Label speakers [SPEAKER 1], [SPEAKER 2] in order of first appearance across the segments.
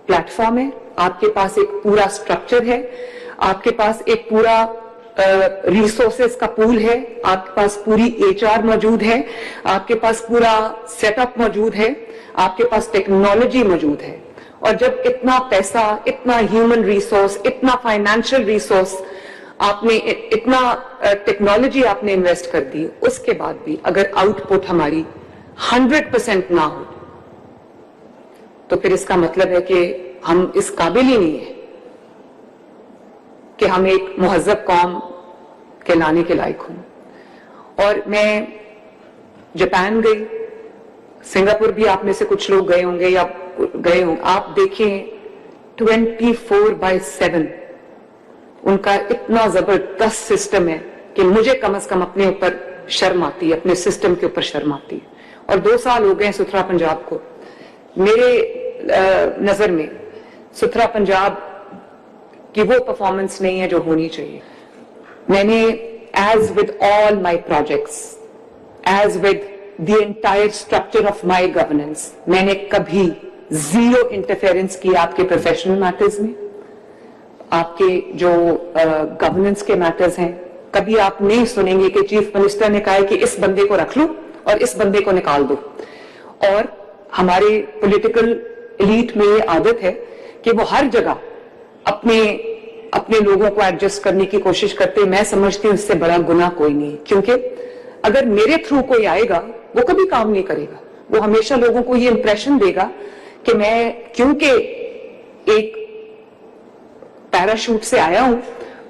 [SPEAKER 1] Platform है, आपके पास एक पूरा स्ट्रक्चर है, आपके पास एक पूरा रिसोर्सेस का पूल है, आपके पास पूरी HR मौजूद है, आपके पास पूरा सेटअप मौजूद है, आपके पास टेक्नोलॉजी मौजूद है. और जब इतना पैसा, इतना ह्यूमन रिसोर्स, इतना फाइनेंशियल रिसोर्स आपने, इतना टेक्नोलॉजी आपने इन्वेस्ट कर दी, उसके बाद भी अगर आउटपुट हमारी 100% ना हो तो फिर इसका मतलब है कि हम इस काबिल ही नहीं है कि हम एक मुहज़्ज़ब कौम कहलाने के लायक हों. और मैं जापान गई, सिंगापुर भी आप में से कुछ लोग गए होंगे या गए होंगे. आप देखें 24/7 उनका इतना जबरदस्त सिस्टम है कि मुझे कम से कम अपने ऊपर शर्म आती है, अपने सिस्टम के ऊपर शर्म आती है. और 2 साल हो गए सुथरा पंजाब को. मेरे नजर में सुथरा पंजाब की वो परफॉर्मेंस नहीं है जो होनी चाहिए. मैंने as with all my projects, as with the entire structure of my governance, मैंने कभी जीरो इंटरफेरेंस किया आपके प्रोफेशनल मैटर्स में, आपके जो गवर्नेंस के मैटर्स हैं. कभी आप नहीं सुनेंगे कि चीफ मिनिस्टर ने कहा है कि इस बंदे को रख लो और इस बंदे को निकाल दो. और हमारे पॉलिटिकल एलीट में ये आदत है कि वो हर जगह अपने लोगों को एडजस्ट करने की कोशिश करते हैं. मैं समझती हूं इससे बड़ा गुनाह कोई नहीं, क्योंकि अगर मेरे थ्रू कोई आएगा वो कभी काम नहीं करेगा. वो हमेशा लोगों को ये इंप्रेशन देगा कि मैं क्योंकि एक पैराशूट से आया हूं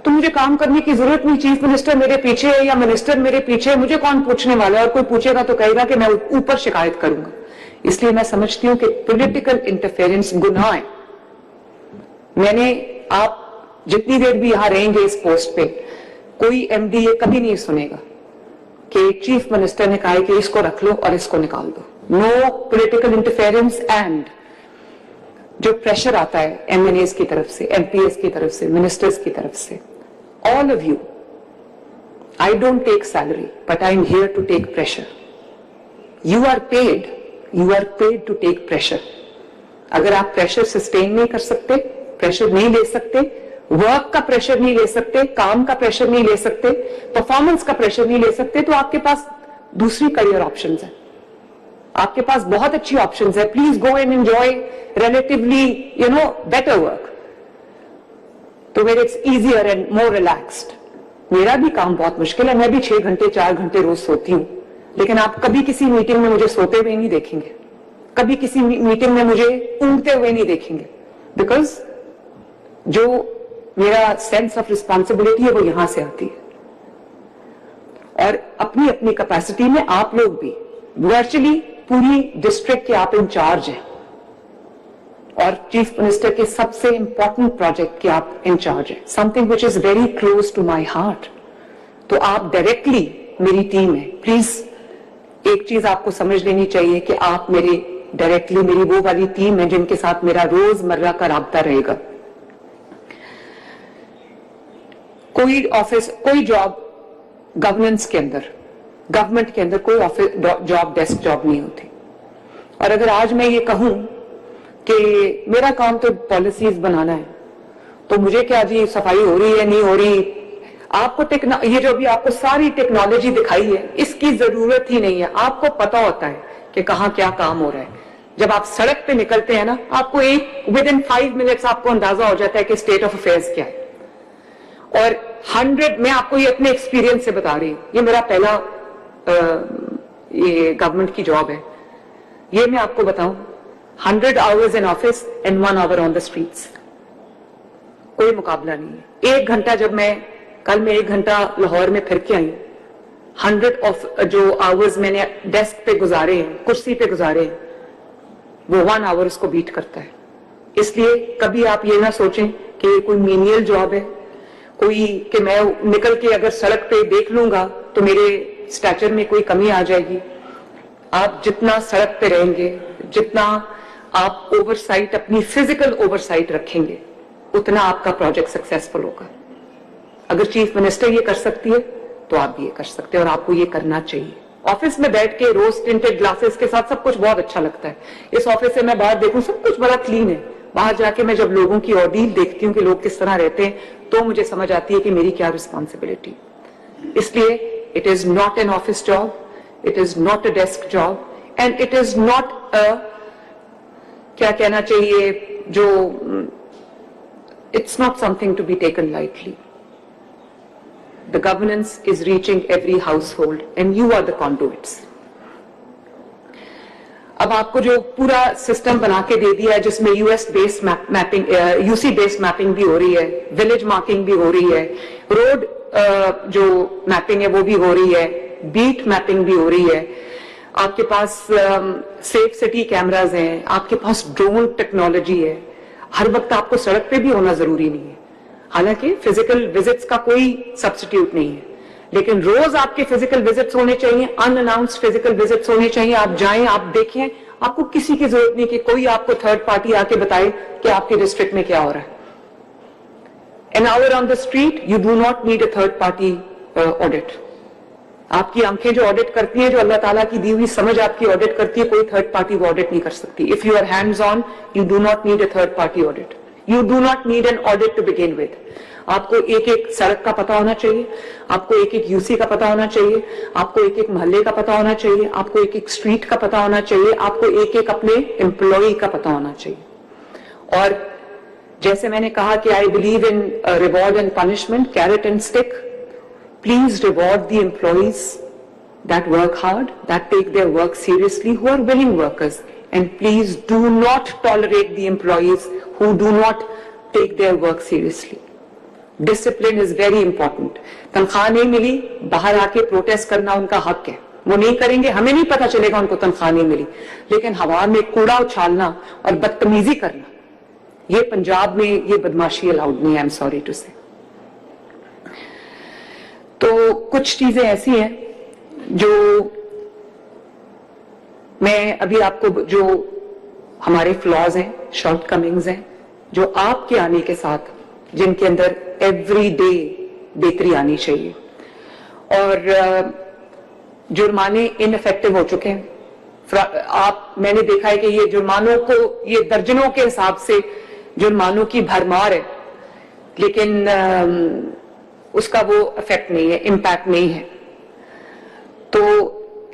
[SPEAKER 1] तो मुझे काम करने की जरूरत नहीं, चीफ मिनिस्टर मेरे पीछे है या मिनिस्टर मेरे पीछे है, मुझे कौन पूछने वाला है. और कोई पूछेगा तो कहेगा कि मैं ऊपर शिकायत करूंगा. इसलिए मैं समझती हूं कि पॉलिटिकल इंटरफेरेंस गुनाह है. आप जितनी देर भी यहां रहेंगे इस पोस्ट पे, कोई MD ये कभी नहीं सुनेगा कि चीफ मिनिस्टर ने कहा है कि इसको रख लो और इसको निकाल दो. No political interference. एंड जो प्रेशर आता है MNAs की तरफ से, MPs की तरफ से, मिनिस्टर्स की तरफ से, all of you, I don't take salary but I am here to take pressure. You are paid to take pressure. अगर आप प्रेशर सस्टेन नहीं कर सकते, प्रेशर नहीं ले सकते, वर्क का प्रेशर नहीं ले सकते, काम का प्रेशर नहीं ले सकते, परफॉर्मेंस का प्रेशर नहीं ले सकते, तो आपके पास दूसरी करियर ऑप्शंस है. आपके पास बहुत अच्छी ऑप्शंस है. Please go and enjoy relatively, better work. तो where it's easier and more relaxed. मेरा भी काम बहुत मुश्किल है, मैं भी 6 घंटे 4 घंटे रोज सोती हूं, लेकिन आप कभी किसी मीटिंग में मुझे सोते हुए नहीं देखेंगे, कभी किसी मीटिंग में मुझे ऊँगते हुए नहीं देखेंगे. बिकॉज जो मेरा सेंस ऑफ रिस्पॉन्सिबिलिटी है वो यहां से आती है. और अपनी अपनी कैपेसिटी में आप लोग भी, वर्चुअली पूरी डिस्ट्रिक्ट के आप इंचार्ज हैं और चीफ मिनिस्टर के सबसे इंपॉर्टेंट प्रोजेक्ट के आप इंचार्ज हैं, something which is very close to my heart. तो आप डायरेक्टली मेरी टीम है. प्लीज एक चीज आपको समझ लेनी चाहिए कि आप मेरी वो वाली टीम है जिनके साथ मेरा रोजमर्रा का राब्ता रहेगा. कोई ऑफिस, कोई जॉब गवर्नेंस के अंदर, गवर्नमेंट के अंदर कोई ऑफिस जॉब डेस्क जॉब नहीं होती. और अगर आज मैं ये कहूं कि मेरा काम तो पॉलिसीज बनाना है, तो मुझे क्या जी सफाई हो रही है नहीं हो रही, आपको ये जो भी आपको सारी टेक्नोलॉजी दिखाई है इसकी जरूरत ही नहीं है. आपको पता होता है कि कहां क्या काम हो रहा है. जब आप सड़क पे निकलते हैं ना, आपको विद इन 5 मिनट्स आपको अंदाजा हो जाता है कि स्टेट ऑफ अफेयर्स क्या है. और 100, मैं आपको ये अपने एक्सपीरियंस से बता रही हूं, ये मेरा पहला ये गवर्नमेंट की जॉब है. ये मैं आपको बताऊं, 100 hours in office and 1 hour on the streets. कोई मुकाबला नहीं है. 1 घंटा जब कल मैं 1 घंटा लाहौर में फिर के आई, 100 ऑफ जो आवर्स मैंने डेस्क पे गुजारे हैं, कुर्सी पे गुजारे हैं, वो 1 hour उसको बीट करता है. इसलिए कभी आप ये ना सोचें कि कोई मीनियल जॉब है, कोई कि मैं निकल के अगर सड़क पे देख लूंगा तो मेरे स्टैचर में कोई कमी आ जाएगी. आप जितना सड़क पे रहेंगे, जितना आप ओवरसाइट, अपनी फिजिकल ओवरसाइट रखेंगे, उतना आपका प्रोजेक्ट सक्सेसफुल होगा. अगर चीफ मिनिस्टर ये कर सकती है तो आप भी ये कर सकते हैं और आपको ये करना चाहिए. ऑफिस में बैठ के रोज टिंटेड ग्लासेस के साथ सब कुछ बहुत अच्छा लगता है. इस ऑफिस से मैं बाहर देखूं सब कुछ बड़ा क्लीन है, बाहर जाके मैं जब लोगों की ऑर्डील देखती हूँ कि लोग किस तरह रहते हैं तो मुझे समझ आती है कि मेरी क्या रिस्पॉन्सिबिलिटी. इसलिए it is not an office job, it is not a desk job, and it is not a, क्या कहना चाहिए, जो it's not something to be taken lightly. The governance is reaching every household and you are the conduits. अब आपको जो पूरा system बना के दे दिया है जिसमें US based mapping, UC based mapping भी हो रही है, विलेज मार्किंग भी हो रही है, रोड जो मैपिंग है वो भी हो रही है, बीट मैपिंग भी हो रही है, आपके पास सेफ सिटी कैमराज हैं, आपके पास ड्रोन टेक्नोलॉजी है. हर वक्त आपको सड़क पे भी होना जरूरी नहीं है, हालांकि फिजिकल विजिट्स का कोई सब्स्टिट्यूट नहीं है, लेकिन रोज आपके फिजिकल विजिट्स होने चाहिए, अनअनाउंस्ड फिजिकल विजिट्स होने चाहिए. आप जाएं, आप देखें, आपको किसी की जरूरत नहीं कि कोई आपको थर्ड पार्टी आके बताए कि आपके डिस्ट्रिक्ट में क्या हो रहा है. An hour on the street you do not need a third party audit. आपकी आंखें जो ऑडिट करती हैं, जो अल्लाह ताला की दी हुई समझ आपकी ऑडिट करती है, कोई थर्ड पार्टी वो ऑडिट नहीं कर सकती. If you are hands on you do not need a third party audit, you do not need an audit to begin with. आपको एक एक सड़क का पता होना चाहिए, आपको एक एक यूसी का पता होना चाहिए, आपको एक एक मोहल्ले का पता होना चाहिए, आपको एक एक स्ट्रीट का पता होना चाहिए, आपको एक एक अपने एम्प्लॉय का पता होना चाहिए. और जैसे मैंने कहा कि I believe in reward and punishment, carrot and stick. Please reward the employees that work hard, that take their work seriously, who are willing workers. And please do not tolerate the employees who do not take their work seriously. Discipline is very important. तनख्वाह नहीं मिली, बाहर आके protest करना उनका हक है, वो नहीं करेंगे, हमें नहीं पता चलेगा उनको तनख्वाह नहीं मिली. लेकिन हवा में कूड़ा उछालना और बदतमीजी करना, ये पंजाब में ये बदमाशी अलाउड नहीं है. आई एम सॉरी टू से. तो कुछ चीजें ऐसी हैं जो मैं अभी आपको, जो हमारे फ्लॉज हैं, शॉर्टकमिंग्स हैं, जो आपके आने के साथ, जिनके अंदर एवरी डे बेहतरी आनी चाहिए. और जुर्माने इनइफेक्टिव हो चुके हैं. मैंने देखा है कि ये जुर्मानों को, ये दर्जनों के हिसाब से जुर्मानों की भरमार है, लेकिन उसका वो इफेक्ट नहीं है, इम्पैक्ट नहीं है. तो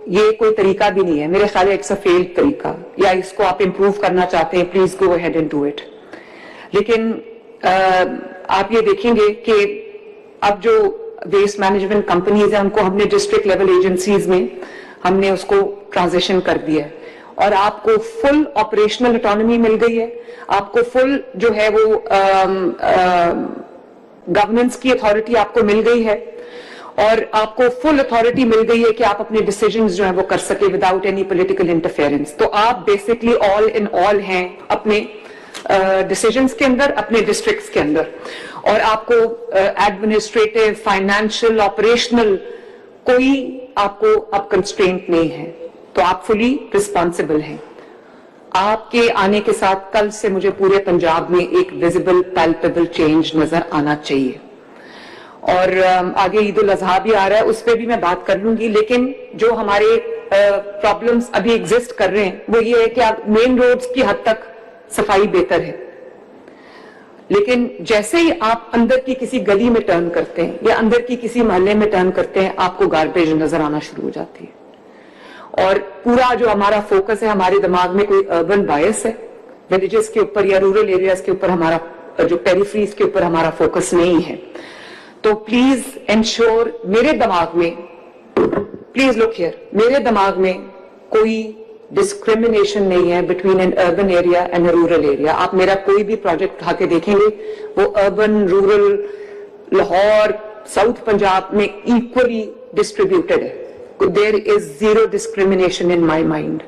[SPEAKER 1] ये कोई तरीका भी नहीं है मेरे ख्याल है, इट्स अ फेल्ड तरीका. या इसको आप इंप्रूव करना चाहते हैं, please go ahead and do it. लेकिन आप ये देखेंगे कि अब जो वेस्ट मैनेजमेंट कंपनीज हैं उनको हमने डिस्ट्रिक्ट लेवल एजेंसीज में हमने उसको ट्रांजिशन कर दिया है, और आपको फुल ऑपरेशनल ऑटोनॉमी मिल गई है. आपको फुल जो है वो गवर्नेंस की अथॉरिटी आपको मिल गई है, और आपको फुल अथॉरिटी मिल गई है कि आप अपने डिसीजंस जो है वो कर सके विदाउट एनी पॉलिटिकल इंटरफेरेंस. तो आप बेसिकली ऑल इन ऑल हैं अपने डिसीजंस के अंदर, अपने डिस्ट्रिक्ट्स के अंदर, और आपको एडमिनिस्ट्रेटिव, फाइनेंशियल, ऑपरेशनल कोई आपको अब कंस्ट्रेंट नहीं है. तो आप फुली रिस्पॉन्सिबल हैं. आपके आने के साथ कल से मुझे पूरे पंजाब में एक विजिबल पैल्पेबल चेंज नजर आना चाहिए. और आगे ईद उल अजहा भी आ रहा है, उस पर भी मैं बात कर लूंगी. लेकिन जो हमारे प्रॉब्लम्स अभी एग्जिस्ट कर रहे हैं वो ये है कि आप मेन रोड्स की हद तक सफाई बेहतर है, लेकिन जैसे ही आप अंदर की किसी गली में टर्न करते हैं या अंदर की किसी मोहल्ले में टर्न करते हैं, आपको गार्बेज नजर आना शुरू हो जाती है. और पूरा जो हमारा फोकस है, हमारे दिमाग में कोई अर्बन बायस है, विलेजेस के ऊपर या रूरल एरियाज के ऊपर, हमारा जो पेरिफेरीज के ऊपर हमारा फोकस नहीं है. तो प्लीज इंश्योर, मेरे दिमाग में, प्लीज लुक हियर, मेरे दिमाग में कोई डिस्क्रिमिनेशन नहीं है between N urban area and a rural area. आप मेरा कोई भी प्रोजेक्ट उठा के देखेंगे, वो urban, rural, Lahore, south Punjab में इक्वली डिस्ट्रीब्यूटेड है. There is zero discrimination in my mind.